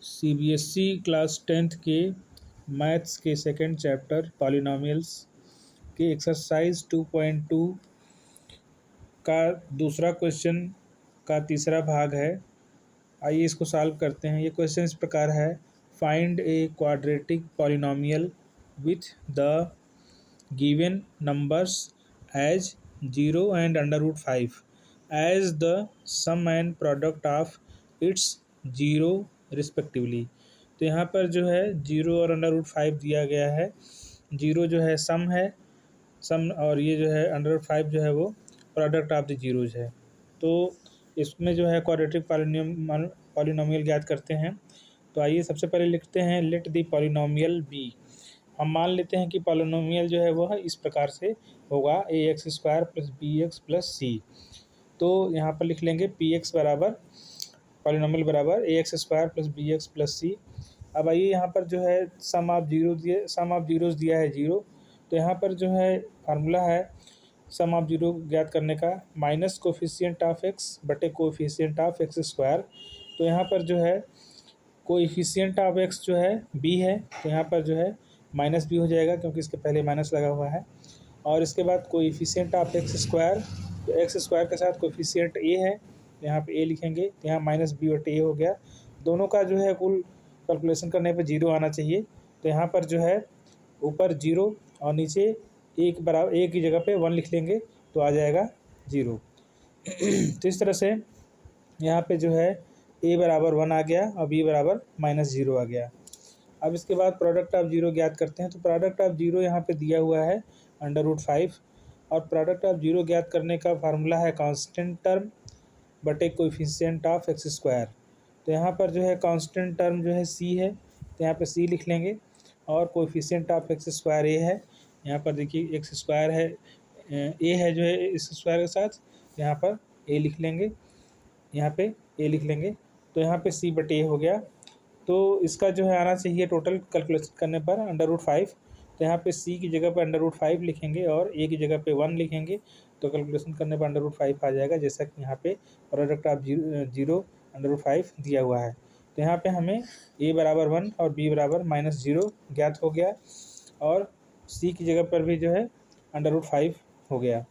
CBSE class 10th के maths के second chapter polynomials के एक्सरसाइज 2.2 का दूसरा क्वेश्चन का तीसरा भाग है। आइए इसको सॉल्व करते हैं। ये क्वेश्चन इस प्रकार है, find a quadratic polynomial with the given numbers as 0 and √5 as the sum and product of its 0 respectively. तो यहाँ पर जो है 0 और √5 दिया गया है। 0 जो है सम है, सम, और ये जो है √5 जो है वो प्रोडक्ट ऑफ द जीरोज है। तो इसमें जो है क्वाड्रेटिक पॉलिनॉमियल ज्ञात करते हैं। तो आइए सबसे पहले लिखते हैं लेट द पॉलिनॉमियल बी। हम मान लेते हैं कि पॉलिनॉमियल जो है वह इस प्रकार से होगा ax² + bx + c। तो यहाँ पर लिख लेंगे px बराबर पॉलिनॉमियल बराबर ax² + bx + c। अब आइए यहाँ पर जो है सम ऑफ जीरोज दिया है 0। तो यहाँ पर जो है फार्मूला है सम ऑफ जीरो ज्ञात करने का, माइनस कोफिशिएंट ऑफ एक्स बटे कोफिशिएंट ऑफ x²। तो यहाँ पर जो है कोएफिशिएंट ऑफ x जो है b है, तो यहाँ पर जो है माइनस b हो जाएगा क्योंकि इसके पहले माइनस लगा हुआ है। और इसके बाद कोएफिशिएंट ऑफ x², तो x² के साथ कोएफिशिएंट a है, तो यहाँ पे a लिखेंगे, तो यहाँ -b बटे a हो गया। दोनों का जो है कुल कैलकुलेशन करने पे 0 आना चाहिए। तो यहाँ पर जो है ऊपर 0 और नीचे एक बराबर a की जगह पे 1 लिख लेंगे तो आ जाएगा 0। तो इस तरह से यहाँ पे जो है a बराबर 1 आ गया और b बराबर -0 आ गया। अब इसके बाद प्रोडक्ट ऑफ 0 ज्ञात करते हैं। तो प्रोडक्ट ऑफ 0 यहाँ पे दिया हुआ है √5, और प्रोडक्ट ऑफ 0 ज्ञात करने का फार्मूला है कांस्टेंट टर्म बटे कोएफिशिएंट ऑफ x²। तो यहाँ पर जो है कांस्टेंट टर्म जो है c है, तो यहाँ पे c लिख लेंगे, और कोएफिशिएंट ऑफ x² a है। यहाँ पर देखिए x² है, a है जो है इस स्क्वायर के साथ, यहाँ पर a लिख लेंगे, यहाँ पे a लिख लेंगे, तो यहाँ पे c बटे a हो गया। तो इसका जो है आना चाहिए टोटल कैलकुलेशन करने पर √5। तो यहाँ पे c की जगह पर √5 लिखेंगे और a की जगह पे 1 लिखेंगे, तो कैलकुलेशन करने पर √5 आ जाएगा, जैसा कि यहाँ पे प्रोडक्ट ऑफ 0 √5 दिया हुआ है। तो यहाँ पे हमें a बराबर 1 और b बराबर -0 ज्ञात हो गया, और c की जगह पर भी जो है √5 हो गया।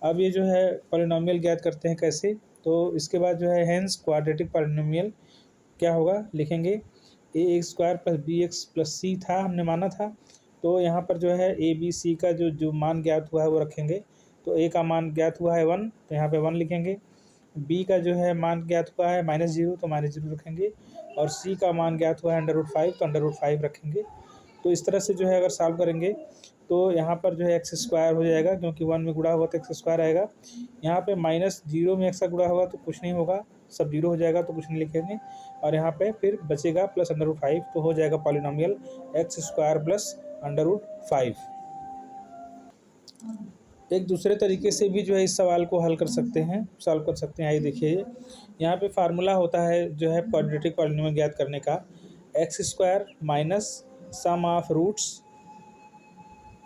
अब ये जो है पॉलिनॉमियल ज्ञात करते हैं कैसे, तो इसके बाद जो है हेंस क्वाड्रेटिक पॉलिनॉमियल क्या होगा, लिखेंगे ax² + bx + c था, हमने माना था। तो यहाँ पर जो है a b c का जो मान ज्ञात हुआ है वो रखेंगे। तो a का मान ज्ञात हुआ है 1, तो यहाँ पे 1 लिखेंगे। b का जो है मान ज्ञात हुआ है -0, तो -0 रखेंगे। और c का मान ज्ञात हुआ है √5, तो √5 रखेंगे। तो इस तरह से जो है अगर सॉल्व करेंगे तो यहाँ पर जो है x² हो जाएगा, क्योंकि 1 में गुणा हुआ तो x² आएगा। यहाँ पे -0 में x का गुणा होगा तो कुछ नहीं होगा, सब 0 हो जाएगा तो कुछ नहीं लिखेंगे, और यहाँ पे फिर बचेगा प्लस √5, तो हो जाएगा पॉलिनॉमियल x² + √5। एक दूसरे तरीके से भी जो है इस सवाल को हल कर सकते हैं, सॉल्व कर सकते हैं। आइए देखिए, यहाँ पे फार्मूला होता है जो है क्वाड्रेटिक पॉलिनॉमियल ज्ञात करने का, x² - सम ऑफ रूट्स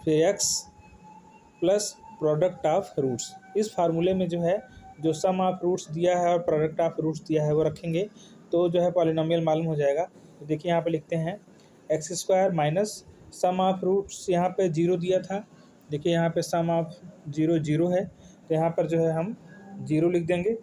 फिर x plus product of roots. इस फार्मूले में जो है जो सम ऑफ रूट्स दिया है और प्रोडक्ट ऑफ रूट्स दिया है वो रखेंगे, तो जो है पॉलिनॉमियल मालूम हो जाएगा। तो देखिए यहाँ पे लिखते हैं x² - सम ऑफ रूट्स, यहाँ पे 0 दिया था, देखिए यहाँ पे सम ऑफ 0 0 है, तो यहाँ पर जो है हम 0 लिख देंगे,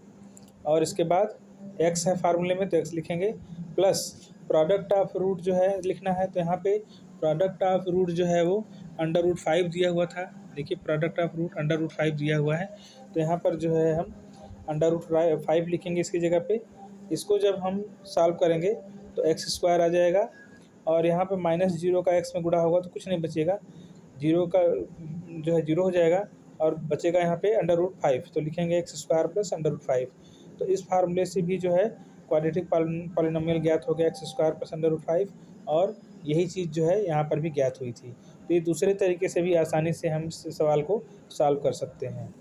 और इसके बाद x है फार्मूले में तो x लिखेंगे, प्लस प्रोडक्ट ऑफ रूट जो है लिखना है। तो यहाँ पे प्रोडक्ट ऑफ रूट जो है वो √5 दिया हुआ था, देखिए प्रोडक्ट ऑफ रूट √5 दिया हुआ है, तो यहाँ पर जो है हम √5 लिखेंगे इसकी जगह पे। इसको जब हम सॉल्व करेंगे तो x² आ जाएगा, और यहाँ पे -0 का x में गुणा होगा तो कुछ नहीं बचेगा, 0 का जो है 0 हो जाएगा, और बचेगा यहाँ पे √5, तो लिखेंगे x² + √5। तो इस फार्मूले से भी जो है क्वाड्रेटिक पॉलिनॉमियल ज्ञात हो गया, x² + √5, और यही चीज़ जो है यहाँ पर भी ज्ञात हुई थी। तो ये दूसरे तरीके से भी आसानी से हम इस सवाल को सॉल्व कर सकते हैं।